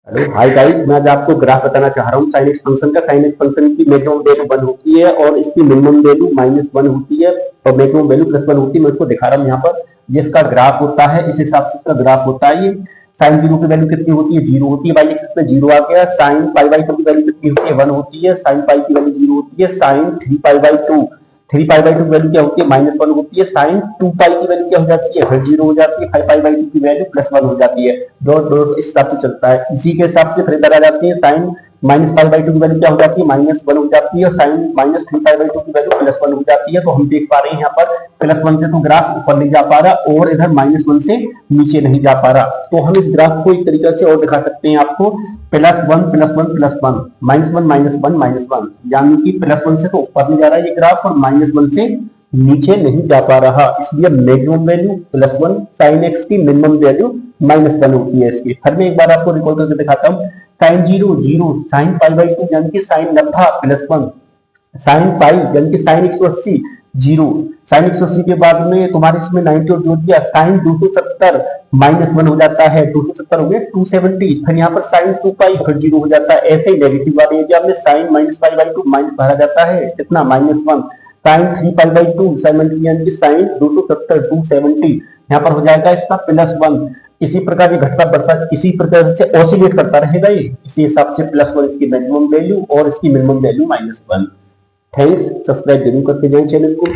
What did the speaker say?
Hello hi guys, मैं आज आपको ग्राफ बताना चाह रहा हूँ साइन एक्स फंक्शन का। साइन एक्स फंक्शन की मैक्सिमम वैल्यू 1 होती है और इसकी मिनिमम वैल्यू -1 होती है और मैक्सिमम वैल्यू +1 होती है। मैं इसको दिखा रहा हूँ यहाँ पर। ये इसका ग्राफ होता है, इस हिसाब से इसका ग्राफ होता है। ये साइन 0 की वैल्यू कितनी होती है? 0 होती है। बाई एक्सिस पे 0 आ गया। साइन पाई बाई 2 की वैल्यू कितनी होती है? 1 होती है। साइन पाई की वैल्यू 0 होती है। Sine 3 pi by 2, 3 pi by 2 की वैल्यू क्या होती है? -1 होती है। साइन 2 पाई की वैल्यू क्या हो जाती है? फिर 0 हो जाती है। 5 पाई बाई 2 की वैल्यू +1 हो जाती है। डॉट डॉट इस हिसाब से चलता है। इसी के हिसाब से फिर इधर आ जाती है। साइन -5/2 की वैल्यू क्या हो जाती है? -1 हो जाती है और साइन -3π/2 की वैल्यू +1 हो जाती है। तो हम देख पा रहे हैं यहाँ पर +1 से तो ग्राफ ऊपर नहीं जा पा रहा और इधर -1 से नीचे नहीं जा पा रहा। तो हम इस ग्राफ को एक तरीके से और दिखा सकते हैं आपको, +1 +1 +1, -1 -1 -1, यानी कि +1 से तो ऊपर नहीं जा रहा है ये ग्राफ और -1 से नीचे नहीं जा पा रहा। इसलिए मैक्सिमम वैल्यू +1, साइन एक्स की मिनिमम वैल्यू -1 होती है इसकी। फिर मैं एक बार आपको रिकॉर्ड करके दिखाता हूँ। साइन 0 0, साइन π/2 यानी कि साइन 90 +1, साइन पाई यानी कि साइन 180 0, साइन 180 के बाद में तुम्हारे इसमें 90 और जोड़ दिया, साइन 270 -1 हो जाता है। 270 हो गया 270। फिर यहाँ पर साइन 2 पाई फिर 0 हो जाता है। ऐसे ही नेगेटिव वाले एरिया में साइन -π/2 माइनस भरा जाता है कितना? -1। साइन 3π/2 यानी कि साइन 270 270 यहाँ पर हो जाएगा इसका +1। इसी प्रकार ये घटता बढ़ता इसी प्रकार से ऑसिलेट करता रहेगा ये। इसी हिसाब से +1 इसकी मैक्सिमम वैल्यू और इसकी मिनिमम वैल्यू -1। थैंक्स। सब्सक्राइब जरूर करते जाएं चैनल को।